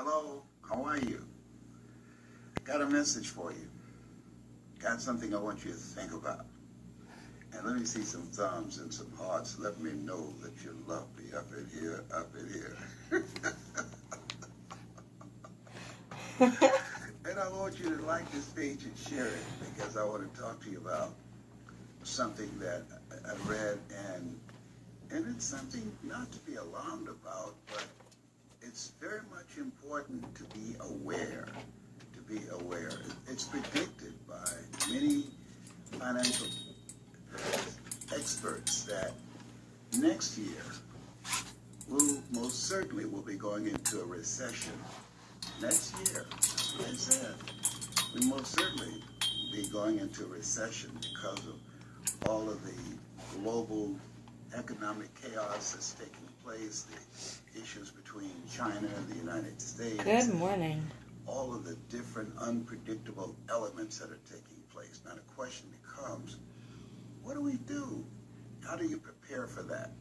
Hello, how are you? Got a message for you. Got something I want you to think about. And let me see some thumbs and some hearts. Let me know that you love me up in here, up in here. And I want you to like this page and share it because I want to talk to you about something that I read and it's something not to be alarmed about, but it's very much important to be aware. To be aware. It's predicted by many financial experts that next year we'll most certainly will be going into a recession. Next year, that's what they said. We most certainly be going into a recession because of all of the global economic chaos that's taking place, the issues between China and the United States. Good morning. All of the different unpredictable elements that are taking place. Now the question becomes, what do we do? How do you prepare for that?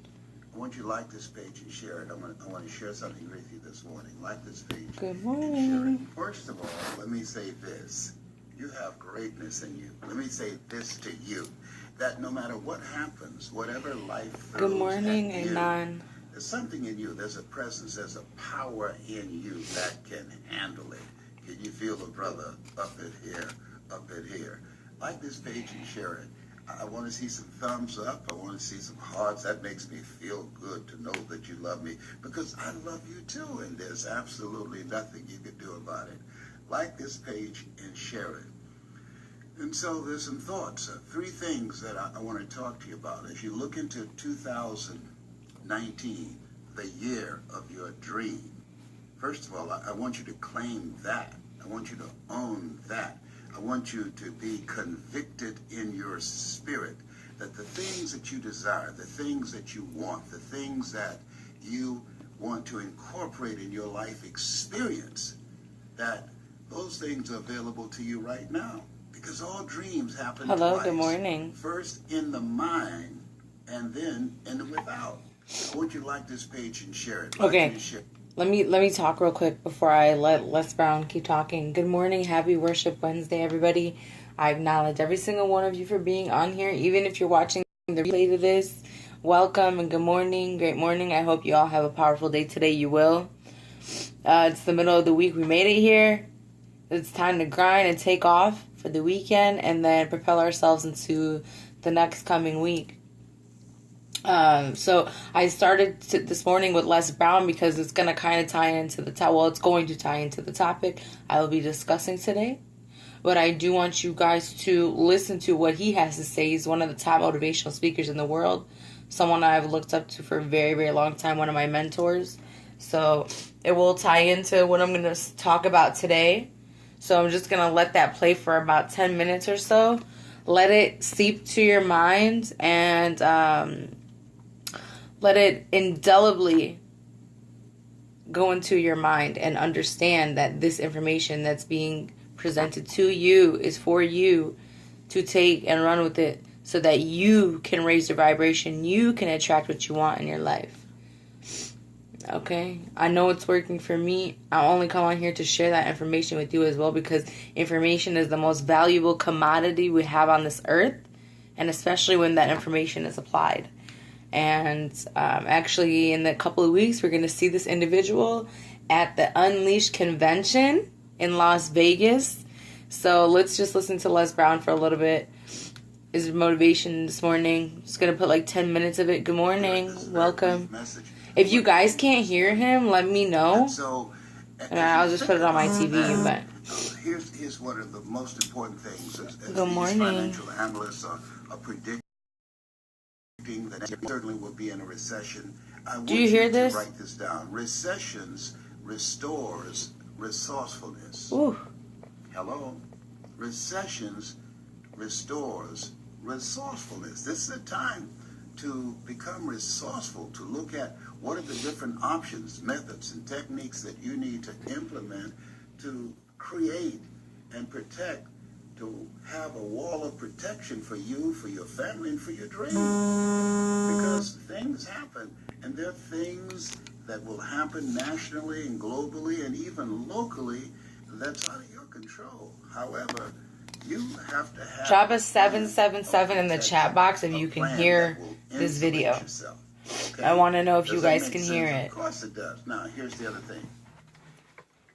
I want you to like this page and share it. I want to share something with you this morning. Like this page Good and share it. morning. First of all, let me say this. You have greatness in you. Let me say this to you, that no matter what happens, whatever life throws Good morning, at you, Anon. there's something in you. There's a presence. There's a power in you that can handle it. Can you feel the brother up in here, up in here? Like this page and share it. I want to see some thumbs up. I want to see some hearts. That makes me feel good to know that you love me because I love you too, and there's absolutely nothing you can do about it. Like this page and share it. And so there's some thoughts, three things that I want to talk to you about. As you look into 2019, the year of your dream, first of all, I want you to claim that. I want you to own that. I want you to be convicted in your spirit that the things that you desire, the things that you want, the things that you want to incorporate in your life experience, that those things are available to you right now. Because all dreams happen twice. Good morning. First in the mind and then in the without. I want you to like this page and share it. Okay. Let me talk real quick before I let Les Brown keep talking. Good morning. Happy Worship Wednesday, everybody. I acknowledge every single one of you for being on here. Even if you're watching the replay to this, welcome and good morning. Great morning. I hope you all have a powerful day today. You will. It's the middle of the week. We made it here. It's time to grind and take off for the weekend and then propel ourselves into the next coming week. So I started this morning with Les Brown because it's going to kind of tie into the topic. Well, it's going to tie into the topic I will be discussing today. But I do want you guys to listen to what he has to say. He's one of the top motivational speakers in the world. Someone I've looked up to for a very, very long time. One of my mentors. So it will tie into what I'm going to talk about today. So I'm just going to let that play for about 10 minutes or so. Let it seep to your mind and let it indelibly go into your mind and understand that this information that's being presented to you is for you to take and run with it so that you can raise your vibration. You can attract what you want in your life. Okay, I know it's working for me. I only come on here to share that information with you as well because information is the most valuable commodity we have on this earth, and especially when that information is applied. And actually, in a couple of weeks, we're going to see this individual at the Unleashed convention in Las Vegas. So let's just listen to Les Brown for a little bit. His motivation this morning. Just going to put like 10 minutes of it. Good morning. Welcome. If you guys can't hear him, let me know. And I'll just put it on my TV. But here's one of the most important things. As good morning. Financial analysts are predicting that certainly will be in a recession. Do you hear this? Write this down. Recessions restores resourcefulness. Ooh. Hello. Recessions restores resourcefulness. This is a time to become resourceful, to look at what are the different options, methods, and techniques that you need to implement to create and protect, to have a wall of protection for you, for your family, and for your dreams. Because things happen, and there are things that will happen nationally and globally and even locally that's out of your control. However, you have to have Drop a 777 in the chat box if you can hear this video. Okay? I want to know if you Does that guys make can sense? hear it. Of course it does. Now, here's the other thing.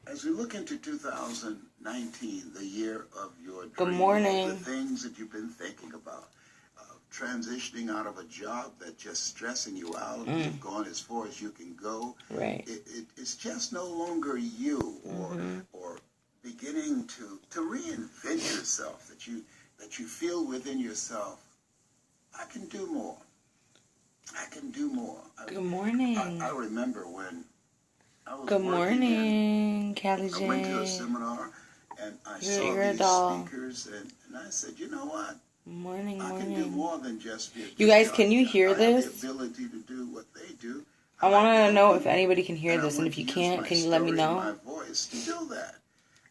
As we look into 2019, the year of your dream, Good morning. the things that you've been thinking about, transitioning out of a job that's just stressing you out, you've gone as far as you can go. Right. It's just no longer you, or beginning to reinvent yourself, that you feel within yourself, I can do more. I can do more. Good morning. I remember when I was Good working morning, Callie I went to a Jane. seminar and I You're a saw doll. these speakers and I said, you know what? Morning, I can do morning. more than just be a You guys, disc can you jockey. hear I have this? the ability to do what they do. I want like to know help if people, anybody can hear this, I and want if you to use can't, my can you let me story and know? my voice to do that.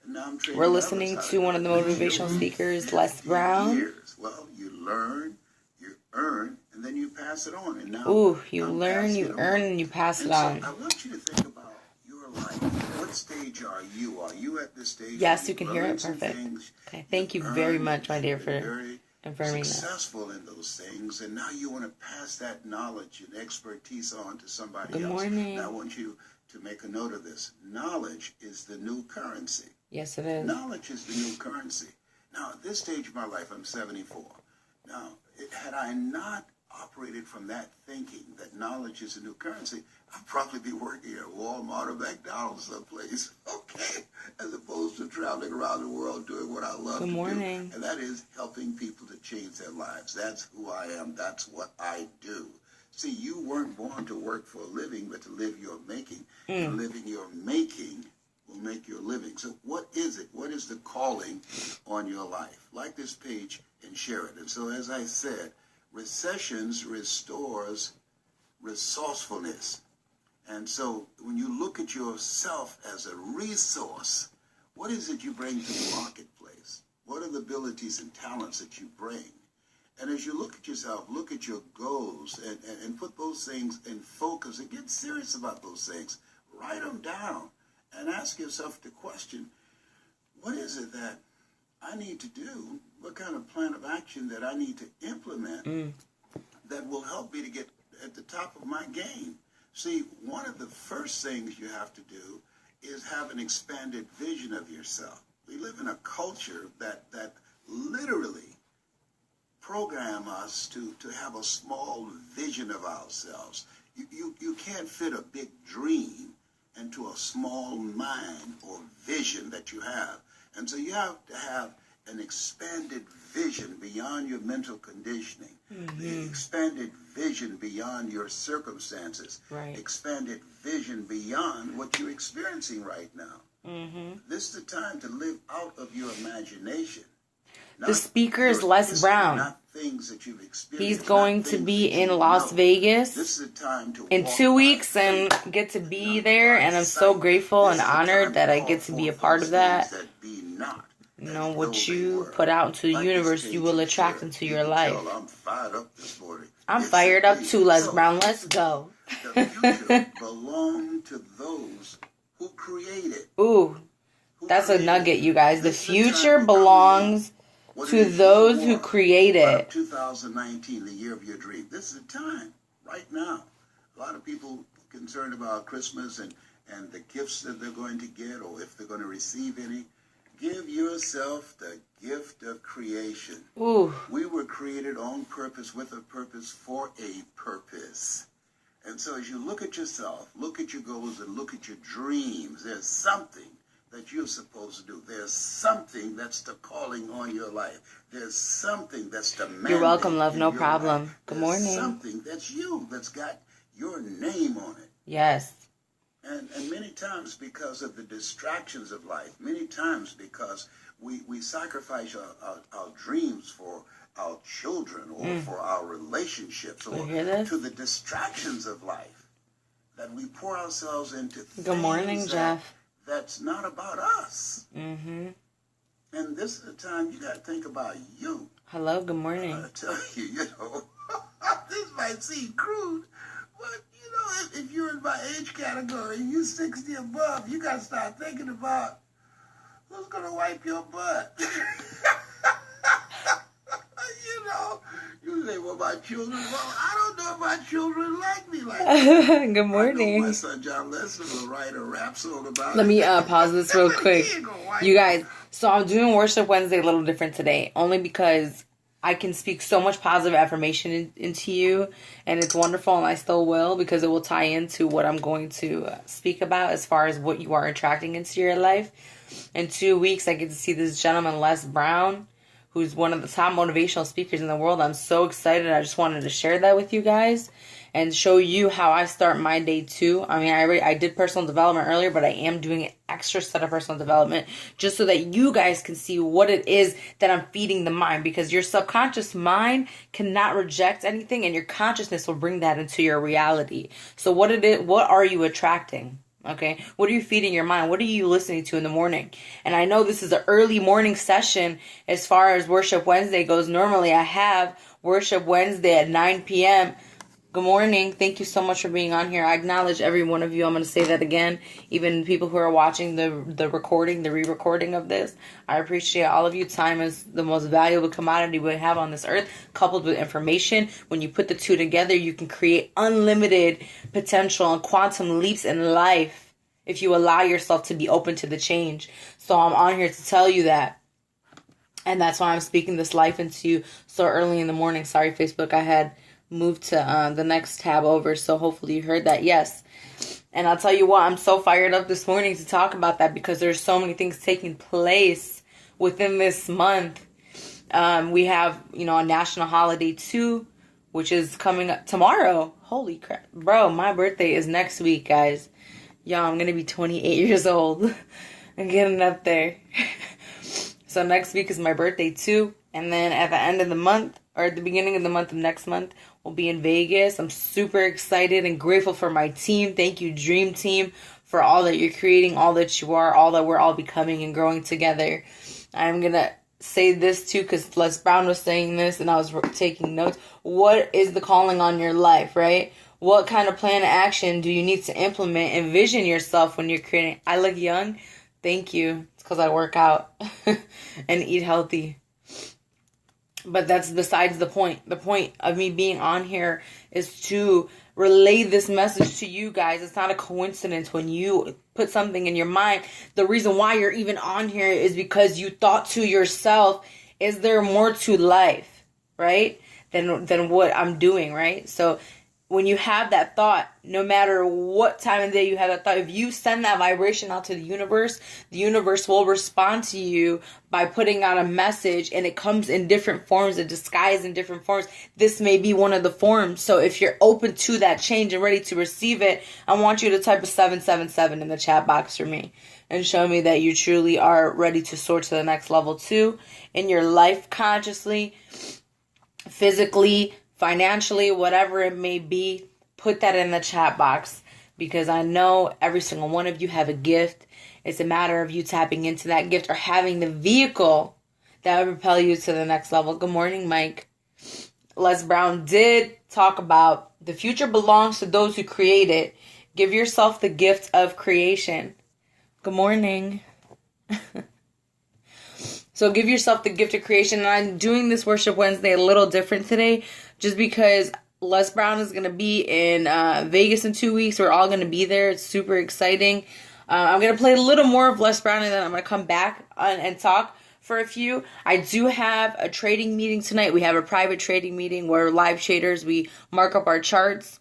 And now I'm training We're others listening how to do one of the it. motivational You're speakers, Les 50 Brown. years. Well, you learn, you earn, and then you pass it on. And now Ooh, you I'm learn, passing you it earn, on. and you pass it And so on. I want you to think about your life. What stage are you? Are you at the stage Yes, where you can hear it. some Perfect. things Okay, thank you you've very earned much, my dear, and for very confirming that. successful in those things, and now you want to pass that knowledge and expertise on to somebody Good else. morning. Now I want you to make a note of this. Knowledge is the new currency. Yes, it is. Knowledge is the new currency. Now, at this stage of my life, I'm 74. Now, had I not operated from that thinking that knowledge is a new currency, I'd probably be working at Walmart or McDonald's someplace, okay, as opposed to traveling around the world doing what I love Good to morning. do. And that is helping people to change their lives. That's who I am. That's what I do. See, you weren't born to work for a living, but to live your making. And living your making will make your living. So what is it? What is the calling on your life? Like this page and share it. And so as I said, recessions restores resourcefulness. And so when you look at yourself as a resource, what is it you bring to the marketplace? What are the abilities and talents that you bring? And as you look at yourself, look at your goals and put those things in focus and get serious about those things. Write them down and ask yourself the question, what is it that I need to do? What kind of plan of action that I need to implement that will help me to get at the top of my game? See, one of the first things you have to do is have an expanded vision of yourself. We live in a culture that literally program us to have a small vision of ourselves. You can't fit a big dream into a small mind or vision that you have. And so you have to have an expanded vision beyond your mental conditioning, the expanded vision beyond your circumstances, expanded vision beyond what you're experiencing right now. This is the time to live out of your imagination. The speaker is Les Brown. Not things that you've experienced, He's going to be in Las Vegas This is the time to in 2 weeks and get to be there, and I'm so grateful and honored that I get to be a part of that. You know, what you put out into the universe, you will attract into your life. I'm fired up this morning. I'm fired up too, Les Brown. Let's go. The future belongs to those who create it. Ooh, that's a nugget, you guys. The future belongs to those who create it. 2019, the year of your dream. This is the time, right now. A lot of people concerned about Christmas and the gifts that they're going to get or if they're going to receive any. Give yourself the gift of creation. Ooh. We were created on purpose, with a purpose, for a purpose. And so as you look at yourself, look at your goals, and look at your dreams, there's something that you're supposed to do. There's something that's the calling on your life. There's something that's the mandate. You're welcome, love. No in your problem. life. Good There's morning. something that's you, that's got your name on it. Yes. And many times because of the distractions of life, many times because we sacrifice our dreams for our children or for our relationships or to the distractions of life, that we pour ourselves into things Good morning, Jeff. That's not about us. And this is the time you got to think about you. Hello, good morning. I tell you, this might seem crude, but You know, if you're in my age category, you 60 above, you got to start thinking about who's going to wipe your butt. You know, you say, well, my children, well, I don't know if my children like me like that. Good I know my morning. son John Lester will write a rap song about Let it. me pause this real quick. He ain't gonna wipe You guys, so I'm doing Worship Wednesday a little different today, only because I can speak so much positive affirmation into you, and it's wonderful, and I still will, because it will tie into what I'm going to speak about as far as what you are attracting into your life. In 2 weeks, I get to see this gentleman, Les Brown, who's one of the top motivational speakers in the world. I'm so excited. I just wanted to share that with you guys and show you how I start my day too. I mean, I did personal development earlier, but I am doing an extra set of personal development just so that you guys can see what it is that I'm feeding the mind, because your subconscious mind cannot reject anything, and your consciousness will bring that into your reality. So what are you attracting? Okay, what are you feeding your mind? What are you listening to in the morning? And I know this is an early morning session as far as Worship Wednesday goes. Normally I have Worship Wednesday at 9 p.m. Good morning. Thank you so much for being on here. I acknowledge every one of you. I'm going to say that again. Even people who are watching the recording, the re-recording of this. I appreciate all of you. Time is the most valuable commodity we have on this earth, coupled with information. When you put the two together, you can create unlimited potential and quantum leaps in life if you allow yourself to be open to the change. So I'm on here to tell you that. And that's why I'm speaking this life into you so early in the morning. Sorry, Facebook, I had moved to the next tab over, so hopefully you heard that. Yes. And I'll tell you what, I'm so fired up this morning to talk about that, because there's so many things taking place within this month. We have, a national holiday too, which is coming up tomorrow. Holy crap. Bro, my birthday is next week, guys. Yo, I'm going to be 28 years old. I'm getting up there. So next week is my birthday too. And then at the end of the month, or at the beginning of the month of next month, we'll be in Vegas. I'm super excited and grateful for my team. Thank you, Dream Team, for all that you're creating, all that you are, all that we're all becoming and growing together. I'm going to say this too, because Les Brown was saying this and I was taking notes. What is the calling on your life, right? What kind of plan of action do you need to implement? Envision yourself when you're creating. I look young. Thank you. It's because I work out and eat healthy. But that's besides the point. The point of me being on here is to relay this message to you guys. It's not a coincidence when you put something in your mind. The reason why you're even on here is because you thought to yourself, is there more to life, right? Than what I'm doing, right? So when you have that thought, no matter what time of day you have that thought, if you send that vibration out to the universe will respond to you by putting out a message, and it comes in different forms, a disguise in different forms. This may be one of the forms. So if you're open to that change and ready to receive it, I want you to type a 777 in the chat box for me and show me that you truly are ready to soar to the next level too in your life, consciously, physically, financially, whatever it may be. Put that in the chat box, because I know every single one of you have a gift. It's a matter of you tapping into that gift or having the vehicle that would propel you to the next level. Good morning, Mike. Les Brown did talk about the future belongs to those who create it. Give yourself the gift of creation. Good morning. So give yourself the gift of creation. And I'm doing this Worship Wednesday a little different today, just because Les Brown is going to be in Vegas in 2 weeks. We're all going to be there. It's super exciting. I'm going to play a little more of Les Brown, and then I'm going to come back and talk for a few. I do have a trading meeting tonight. We have a private trading meeting where live traders, we mark up our charts.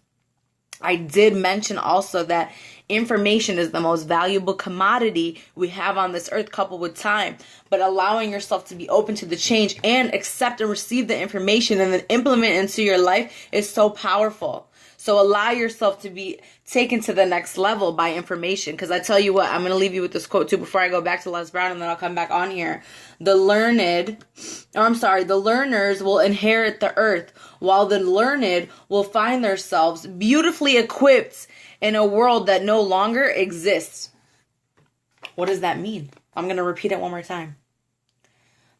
I did mention also that information is the most valuable commodity we have on this earth, coupled with time. But allowing yourself to be open to the change and accept and receive the information and then implement into your life is so powerful. So allow yourself to be taken to the next level by information. Because I tell you what, I'm going to leave you with this quote too before I go back to Les Brown, and then I'll come back on here. The learners will inherit the earth, while the learned will find themselves beautifully equipped in a world that no longer exists. What does that mean? I'm going to repeat it one more time.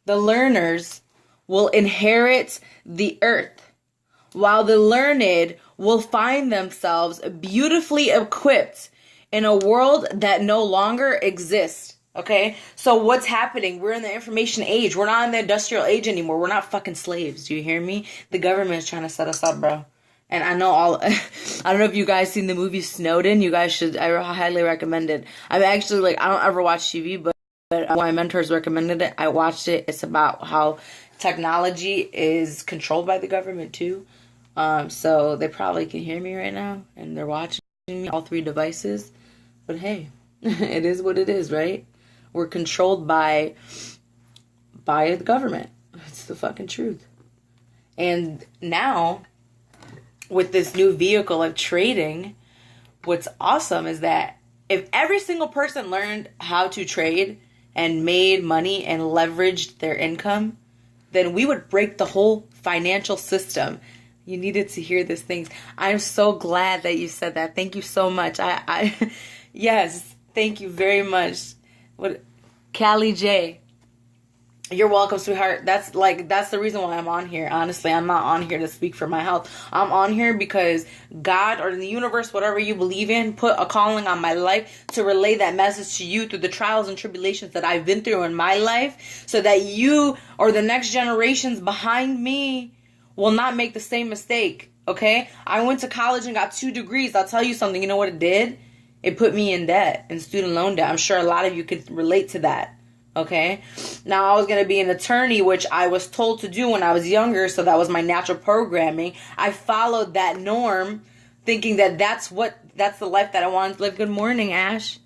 The learners will inherit the earth, while the learned will find themselves beautifully equipped in a world that no longer exists. Okay? So what's happening? We're in the information age. We're not in the industrial age anymore. We're not fucking slaves. Do you hear me? The government is trying to set us up, bro. And I know I don't know if you guys seen the movie Snowden. You guys should, I highly recommend it. I'm actually like, I don't ever watch TV, but my mentors recommended it. I watched it. It's about how technology is controlled by the government too. So they probably can hear me right now and they're watching me, all 3 devices. But hey, it is what it is, right? We're controlled by the government. It's the fucking truth. And now, with this new vehicle of trading, what's awesome is that if every single person learned how to trade and made money and leveraged their income, then we would break the whole financial system. You needed to hear these things. I'm so glad that you said that. Thank you so much. Yes, thank you very much. Callie J. You're welcome, sweetheart. That's the reason why I'm on here. Honestly, I'm not on here to speak for my health. I'm on here because God or the universe, whatever you believe in, put a calling on my life to relay that message to you through the trials and tribulations that I've been through in my life, so that you or the next generations behind me will not make the same mistake. Okay? I went to college and got 2 degrees. I'll tell you something. You know what it did? It put me in debt, in student loan debt. I'm sure a lot of you could relate to that. Okay? Now, I was going to be an attorney, which I was told to do when I was younger, so that was my natural programming. I followed that norm, thinking that that's the life that I wanted to live. Good morning, Ash.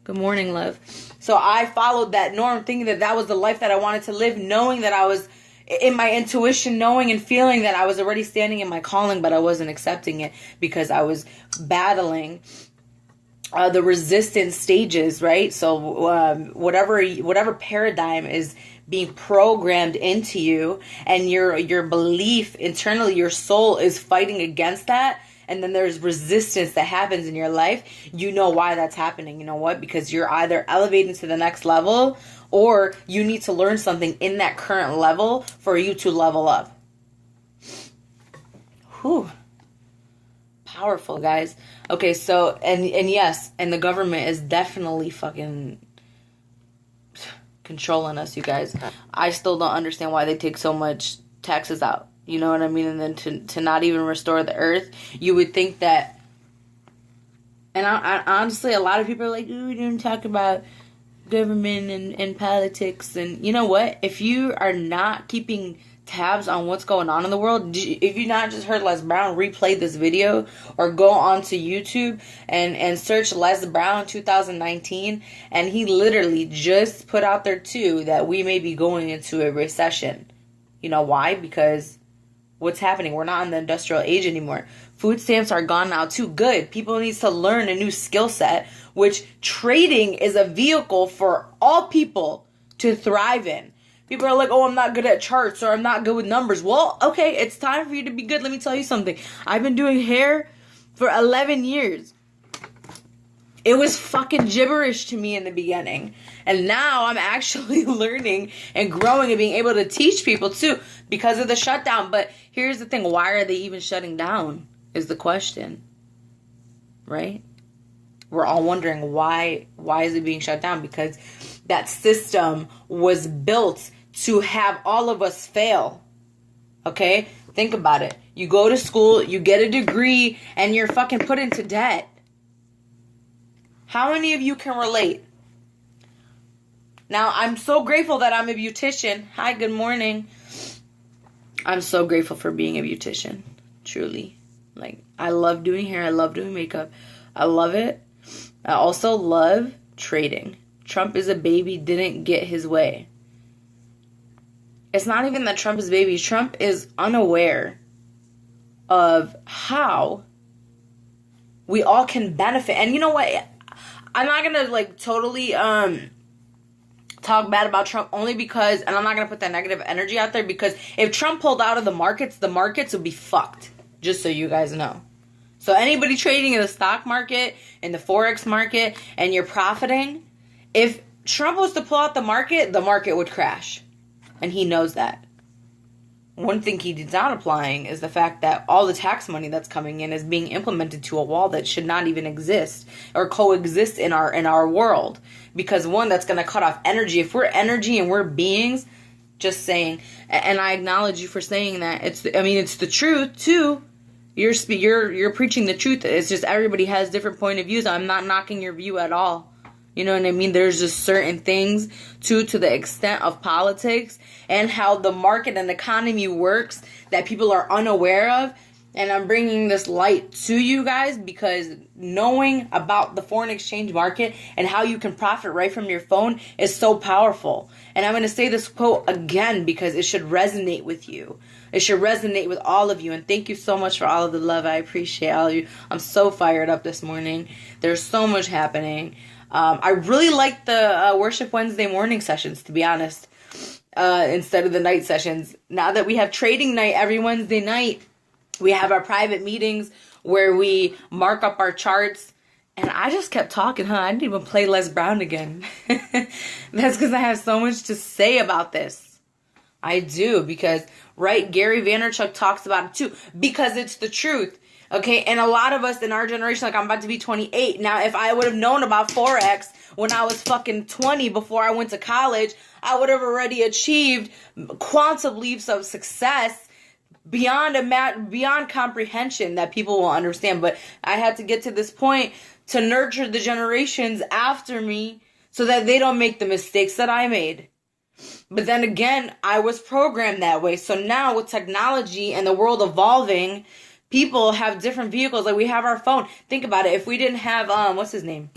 Good morning, love. So I followed that norm, thinking that that was the life that I wanted to live, knowing that I was in my intuition, knowing and feeling that I was already standing in my calling, but I wasn't accepting it because I was battling the resistance stages, right? So whatever paradigm is being programmed into you, and your belief internally, your soul is fighting against that, and then there's resistance that happens in your life. You know why that's happening. You know what? Because you're either elevating to the next level, or you need to learn something in that current level for you to level up. Whew. Powerful, guys. Okay, so, and yes, and the government is definitely fucking controlling us, you guys. I still don't understand why they take so much taxes out. You know what I mean? And then to not even restore the earth, you would think that, and I honestly, a lot of people are like, ooh, we didn't talk about government and politics. And you know what? If you are not keeping tabs on what's going on in the world, if you not just heard Les Brown replay this video, or go onto YouTube and search Les Brown 2019, and he literally just put out there too that we may be going into a recession. You know why? Because what's happening? We're not in the industrial age anymore. Food stamps are gone now too. Good. People need to learn a new skill set, which trading is a vehicle for all people to thrive in. People are like, oh, I'm not good at charts, or I'm not good with numbers. Well, okay, it's time for you to be good. Let me tell you something. I've been doing hair for 11 years. It was fucking gibberish to me in the beginning. And now I'm actually learning and growing and being able to teach people too because of the shutdown. But here's the thing. Why are they even shutting down is the question. Right? We're all wondering why is it being shut down? Because that system was built to have all of us fail. Okay? Think about it. You go to school, you get a degree, and you're fucking put into debt. How many of you can relate? Now, I'm so grateful that I'm a beautician. Hi, good morning. I'm so grateful for being a beautician. Truly. Like, I love doing hair. I love doing makeup. I love it. I also love trading. Trump is a baby, didn't get his way. It's not even that Trump is a baby. Trump is unaware of how we all can benefit. And you know what? I'm not going to like totally talk bad about Trump only because, and I'm not going to put that negative energy out there, because if Trump pulled out of the markets would be fucked. Just so you guys know. So anybody trading in the stock market, in the Forex market, and you're profiting, if Trump was to pull out the market would crash. And he knows that. one thing he's not applying is the fact that all the tax money that's coming in is being implemented to a wall that should not even exist or coexist in our world. Because one, that's going to cut off energy. If we're energy and we're beings, just saying, and I acknowledge you for saying that. It's the truth too. You're preaching the truth. It's just everybody has different point of views. I'm not knocking your view at all. You know what I mean? There's just certain things to the extent of politics and how the market and economy works that people are unaware of. And I'm bringing this light to you guys because knowing about the foreign exchange market and how you can profit right from your phone is so powerful. And I'm going to say this quote again because it should resonate with you. It should resonate with all of you. And thank you so much for all of the love. I appreciate all of you. I'm so fired up this morning. There's so much happening. I really like the Worship Wednesday morning sessions, to be honest, instead of the night sessions. Now that we have trading night every Wednesday night, we have our private meetings where we mark up our charts. And I just kept talking, I didn't even play Les Brown again. That's because I have so much to say about this. I do, because, right, Gary Vaynerchuk talks about it too, because it's the truth. Okay, and a lot of us in our generation, like I'm about to be 28. Now, if I would have known about Forex when I was fucking 20 before I went to college, I would have already achieved quantum leaps of success beyond comprehension that people will understand. But I had to get to this point to nurture the generations after me so that they don't make the mistakes that I made. But then again, I was programmed that way. So now with technology and the world evolving, people have different vehicles. Like we have our phone. Think about it. If we didn't have, what's his name?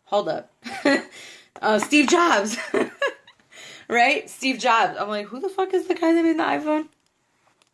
Hold up. Steve Jobs. Right? Steve Jobs. I'm like, who the fuck is the guy that made the iPhone?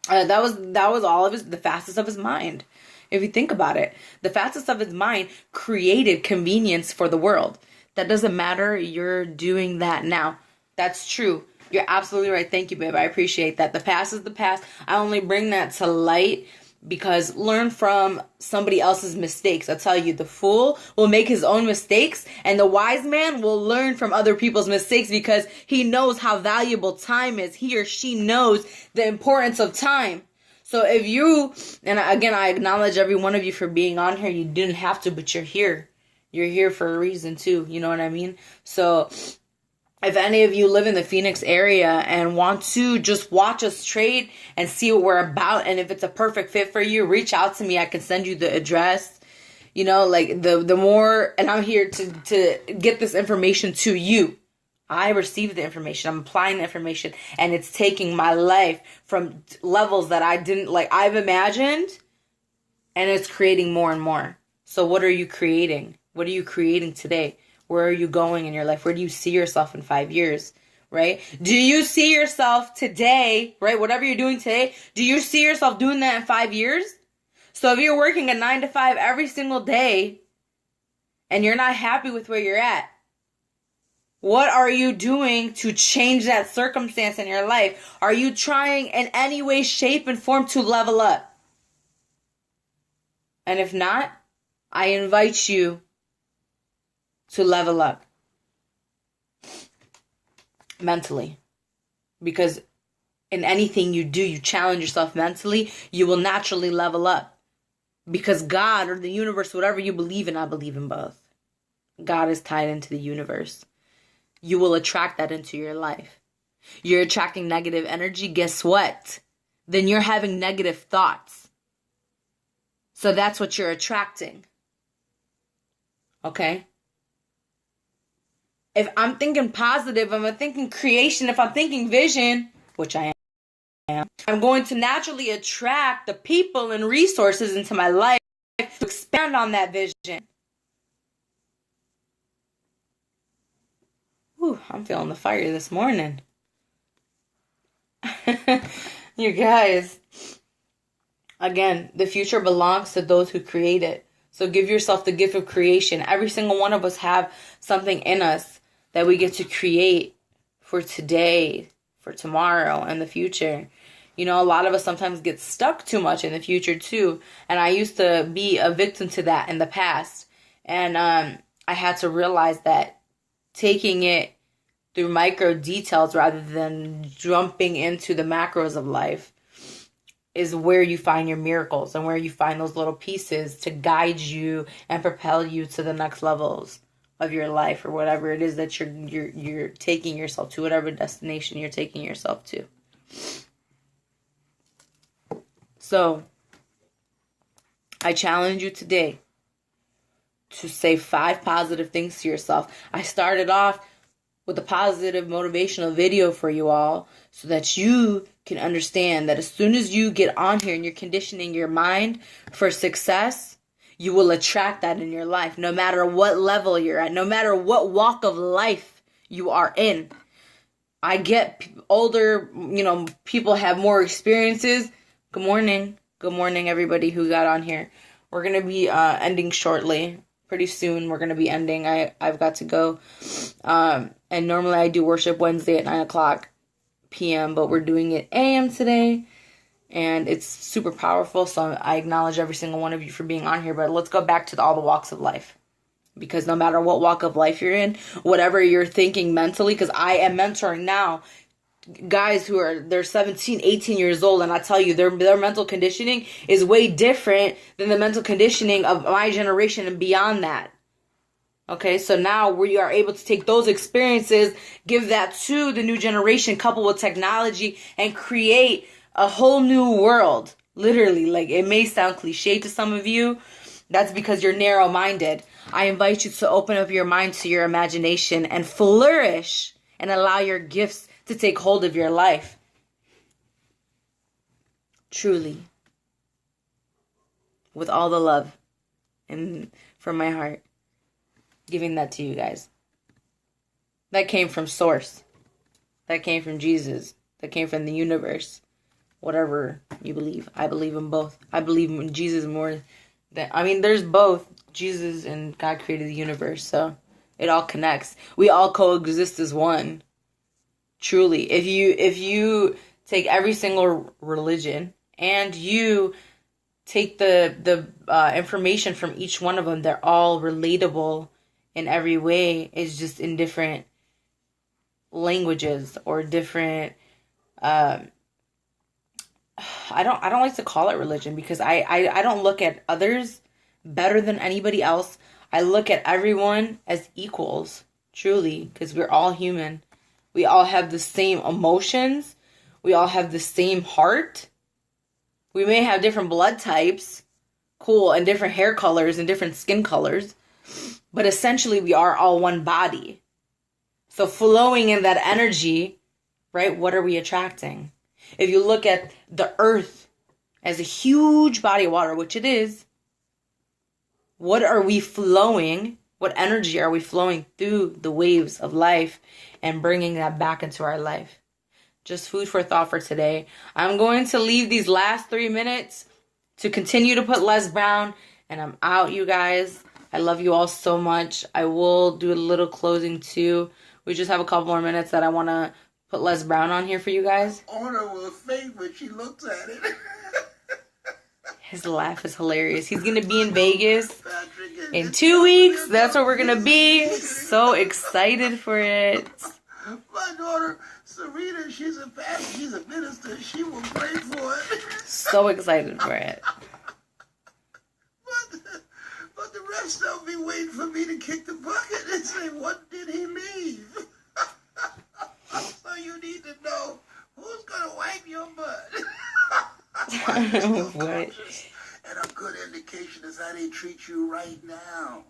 That was all of the fastest of his mind. If you think about it, the fastest of his mind created convenience for the world. That doesn't matter. You're doing that now. That's true. You're absolutely right. Thank you, babe. I appreciate that. The past is the past. I only bring that to light because learn from somebody else's mistakes. I tell you, the fool will make his own mistakes, and the wise man will learn from other people's mistakes because he knows how valuable time is. He or she knows the importance of time. So if you, and again, I acknowledge every one of you for being on here. You didn't have to, but you're here. You're here for a reason too. You know what I mean? So if any of you live in the Phoenix area and want to just watch us trade and see what we're about, and if it's a perfect fit for you, reach out to me. I can send you the address. You know, like the more, and I'm here to get this information to you. I received the information. I'm applying the information, and it's taking my life from levels that I didn't, like, I've imagined, and it's creating more and more. So what are you creating? What are you creating today? Where are you going in your life? Where do you see yourself in 5 years, right? Do you see yourself today, right? Whatever you're doing today, do you see yourself doing that in 5 years? So if you're working a 9 to 5 every single day and you're not happy with where you're at, what are you doing to change that circumstance in your life? Are you trying in any way, shape, and form to level up? And if not, I invite you to level up mentally, because in anything you do, you challenge yourself mentally, you will naturally level up, because God or the universe, whatever you believe in, I believe in both. God is tied into the universe. You will attract that into your life. You're attracting negative energy. Guess what? Then you're having negative thoughts. So that's what you're attracting. Okay? If I'm thinking positive, if I'm thinking creation, if I'm thinking vision, which I am, I'm going to naturally attract the people and resources into my life to expand on that vision. Whew, I'm feeling the fire this morning. You guys, again, the future belongs to those who create it. So give yourself the gift of creation. Every single one of us have something in us that we get to create for today, for tomorrow, and the future. You know, a lot of us sometimes get stuck too much in the future too. And I used to be a victim to that in the past. And I had to realize that taking it through micro details rather than jumping into the macros of life is where you find your miracles and where you find those little pieces to guide you and propel you to the next levels of your life, or whatever it is that you're taking yourself to, whatever destination you're taking yourself to. So I challenge you today to say 5 positive things to yourself. I started off with a positive motivational video for you all so that you can understand that as soon as you get on here and you're conditioning your mind for success, you will attract that in your life, no matter what level you're at, no matter what walk of life you are in. I get older, people have more experiences. Good morning. Good morning, everybody who got on here. We're going to be ending shortly. Pretty soon we're going to be ending. I've got to go. And normally I do worship Wednesday at 9 o'clock p.m., but we're doing it a.m. today. And it's super powerful, so I acknowledge every single one of you for being on here. But let's go back to all the walks of life. Because no matter what walk of life you're in, whatever you're thinking mentally, because I am mentoring now guys they're 17, 18 years old, and I tell you, their mental conditioning is way different than the mental conditioning of my generation and beyond that. Okay, so now we are able to take those experiences, give that to the new generation, couple with technology, and create a whole new world. Literally, like, it may sound cliche to some of you. That's because you're narrow-minded. I invite you to open up your mind to your imagination and flourish and allow your gifts to take hold of your life. Truly. With all the love and from my heart. Giving that to you guys. That came from Source. That came from Jesus. That came from the universe. Whatever you believe. I believe in both. I believe in Jesus more than... there's both. Jesus and God created the universe, so it all connects. We all coexist as one. Truly. If you take every single religion and you take the information from each one of them, they're all relatable in every way. It's just in different languages or different I don't like to call it religion because I don't look at others better than anybody else. I look at everyone as equals, truly, because we're all human. We all have the same emotions. We all have the same heart. We may have different blood types, cool, and different hair colors and different skin colors, but essentially we are all one body. So flowing in that energy, right, what are we attracting? If you look at the earth as a huge body of water, which it is, what are we flowing? What energy are we flowing through the waves of life and bringing that back into our life? Just food for thought for today. I'm going to leave these last 3 minutes to continue to put Les Brown, and I'm out, you guys. I love you all so much. I will do a little closing too. We just have a couple more minutes that I want to put Les Brown on here for you guys. Honor will faint when she looks at it. His laugh is hilarious. He's going to be in Vegas in 2 weeks. That's where we're going to be. So excited for it. My daughter, Serena, she's a pastor, she's a minister. She will pray for it. So excited for it. But the rest of them be waiting for me to kick the bucket and say, what did he leave? So you need to know who's going to wipe your butt. What? And a good indication is how they treat you right now.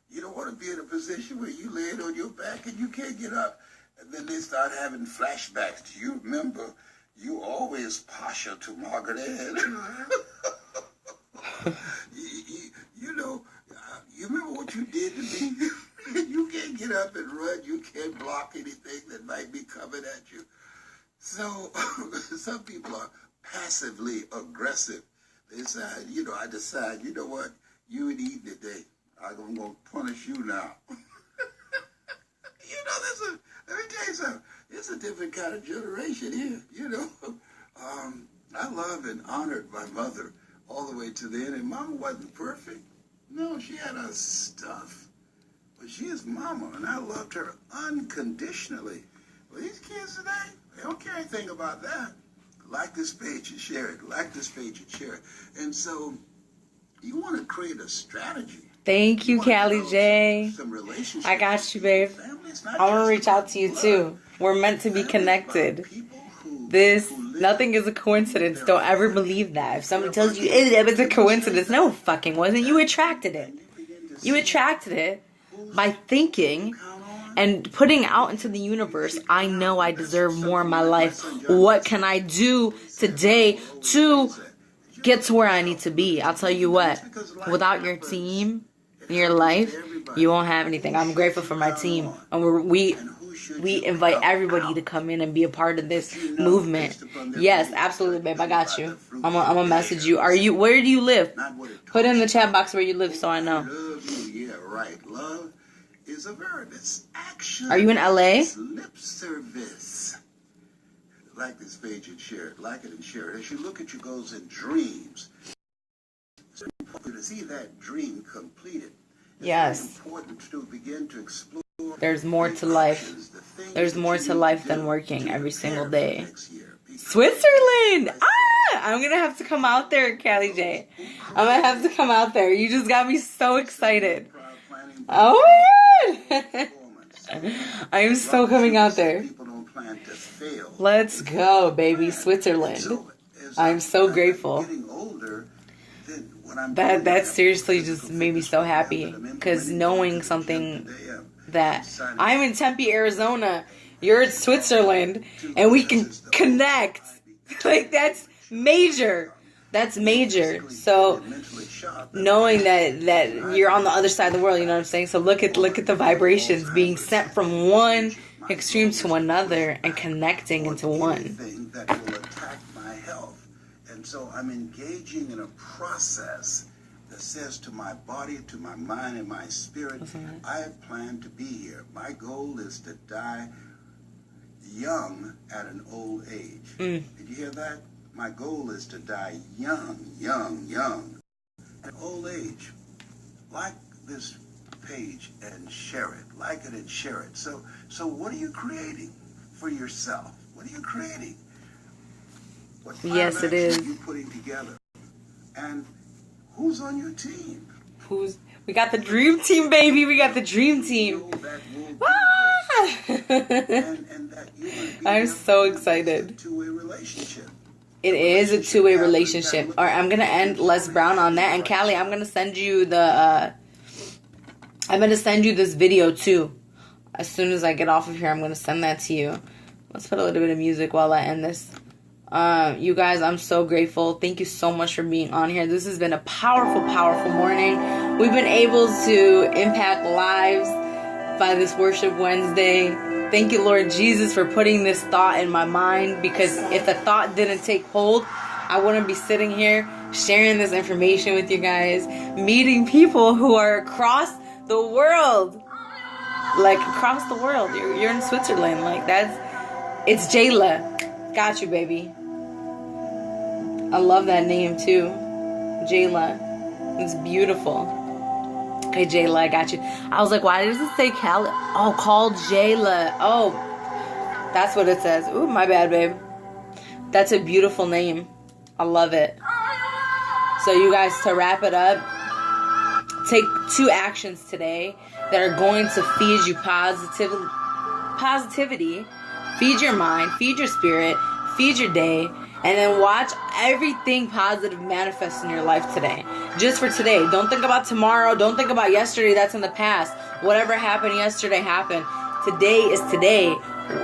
You don't want to be in a position where you laying on your back and you can't get up. And then they start having flashbacks. Do you remember? You always partial to Margaret Ann. You remember what you did to me? You can't get up and run. You can't block anything that might be coming at you. So some people are passively aggressive. They decide, I decide, you know what? You ain't eating today. I'm going to punish you now. Let me tell you something. It's a different kind of generation here, I love and honored my mother all the way to the end. And Mama wasn't perfect. No, she had her stuff. but she is mama, and I loved her unconditionally. Well, these kids today, they don't care anything about that. Like this page and share it. Like this page and share it. And so you want to create a strategy. Thank you, Callie J. Some relationships. I got you, babe. I want to reach out to you too. We're meant to be connected. Nothing is a coincidence. Don't ever believe that. If somebody tells you it was a coincidence, no, it fucking wasn't. You attracted it. You attracted it by thinking and putting out into the universe, I know I deserve more in my life. What can I do today to get to where I need to be? I'll tell you what, without your team in your life, you won't have anything. I'm grateful for my team. And we invite everybody to come in and be a part of this movement. Yes, absolutely, babe. I got you. I'm gonna message you. Where do you live? Put in the chat box where you live so I know. Yeah, right. Love is a verb. It's action. Are you in LA? It's lip service. Like this page and share it. Like it and share it. As you look at your goals and dreams, it's important to see that dream completed. It's yes. important to begin to explore. There's more to life. There's more to life than working every single day. Switzerland! I'm gonna have to come out there, Callie J. I'm gonna have to come out there. You just got me so excited. Oh my god! I am so coming out there. Let's go, baby. Switzerland. I'm so grateful. That seriously just made me so happy. Because knowing something that I'm in Tempe, Arizona, you're in Switzerland, and we can connect. Like, that's major. That's major. So knowing that you're on the other side of the world, you know what I'm saying? So look at the vibrations being sent from one extreme to another and connecting into one. That will attack my health. And so I'm engaging in a process that says to my body, to my mind, and my spirit, I have planned to be here. My goal is to die young at an old age. Did you hear that? My goal is to die young at old age. Like this page and share it. Like it and share it. So what are you creating for yourself? What are you creating? What yes, it is. Are you putting together? And who's on your team? We got the dream team, baby. We got the dream team. I'm so excited. Two-way relationship. It is a two-way relationship. All right, I'm gonna end Les Brown on that. And Callie, I'm gonna send you I'm gonna send you this video too. As soon as I get off of here, I'm gonna send that to you. Let's put a little bit of music while I end this. You guys, I'm so grateful. Thank you so much for being on here. This has been a powerful, powerful morning. We've been able to impact lives by this Worship Wednesday. Thank you, Lord Jesus, for putting this thought in my mind, because if the thought didn't take hold, I wouldn't be sitting here sharing this information with you guys, meeting people who are across the world. Like, across the world. You're in Switzerland. Like, it's Jayla. Got you, baby. I love that name, too. Jayla. It's beautiful. Okay, Jayla, I got you. I was like, why does it say Callie? Oh, called Jayla. Oh, that's what it says. Ooh, my bad, babe. That's a beautiful name. I love it. So, you guys, to wrap it up, take 2 actions today that are going to feed you positivity, feed your mind, feed your spirit, feed your day, and then watch everything positive manifest in your life today. Just for today. Don't think about tomorrow. Don't think about yesterday. That's in the past. Whatever happened yesterday happened. Today is today.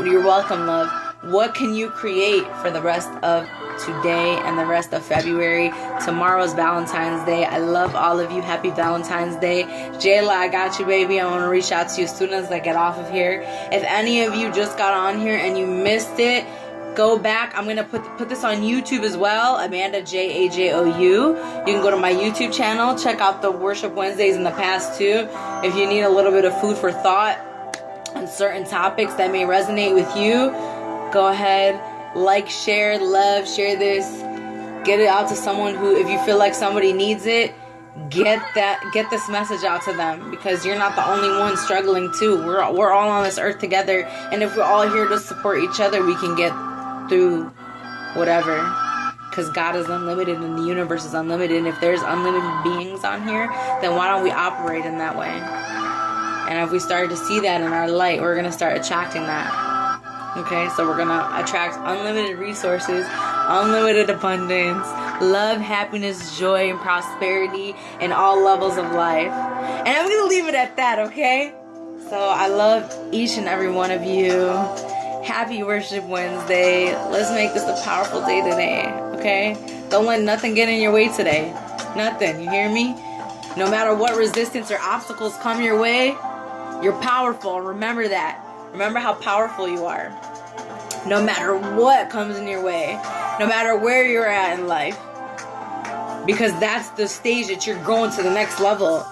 You're welcome, love. What can you create for the rest of today and the rest of February? Tomorrow's Valentine's Day. I love all of you. Happy Valentine's Day. Jayla, I got you, baby. I want to reach out to you as soon as I get off of here. If any of you just got on here and you missed it, go back. I'm going to put this on YouTube as well. Amanda Jajou. You can go to my YouTube channel. Check out the Worship Wednesdays in the past too. If you need a little bit of food for thought on certain topics that may resonate with you, go ahead. Like, share, love, share this. Get it out to someone who, if you feel like somebody needs it, get this message out to them, because you're not the only one struggling too. We're all on this earth together, and if we're all here to support each other, we can get through whatever, because God is unlimited and the universe is unlimited, and if there's unlimited beings on here, then why don't we operate in that way? And if we start to see that in our light, we're going to start attracting that. Okay, so we're going to attract unlimited resources, unlimited abundance, love, happiness, joy, and prosperity in all levels of life. And I'm going to leave it at that, okay? So I love each and every one of you. Happy Worship Wednesday. Let's make this a powerful day today, okay? Don't let nothing get in your way today. Nothing, you hear me? No matter what resistance or obstacles come your way, you're powerful. Remember that. Remember how powerful you are. No matter what comes in your way, no matter where you're at in life, because that's the stage that you're going to the next level.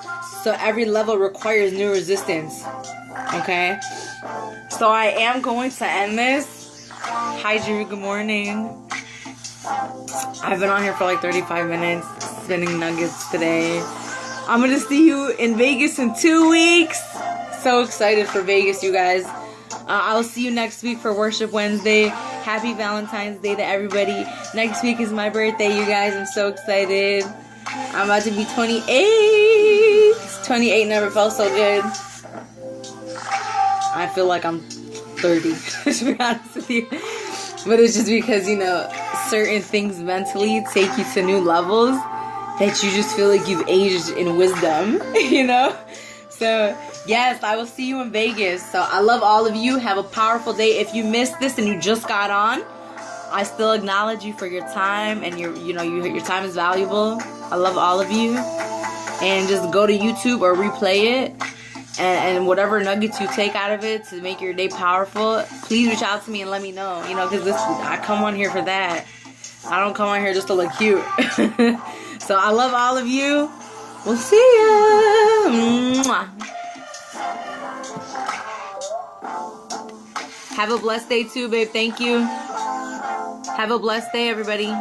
So every level requires new resistance, okay? So I am going to end this. Hi, Drew. Good morning. I've been on here for like 35 minutes, spinning nuggets today. I'm going to see you in Vegas in 2 weeks. So excited for Vegas, you guys. I'll see you next week for Worship Wednesday. Happy Valentine's Day to everybody. Next week is my birthday, you guys. I'm so excited. I'm about to be 28. 28 never felt so good. I feel like I'm 30, to be honest with you. But it's just because, you know, certain things mentally take you to new levels that you just feel like you've aged in wisdom, you know? So, yes, I will see you in Vegas. So, I love all of you. Have a powerful day. If you missed this and you just got on, I still acknowledge you for your time, and your time is valuable. I love all of you. And just go to YouTube or replay it. And whatever nuggets you take out of it to make your day powerful, please reach out to me and let me know. You know, because I come on here for that. I don't come on here just to look cute. So I love all of you. We'll see ya. Mwah. Have a blessed day too, babe. Thank you. Have a blessed day, everybody.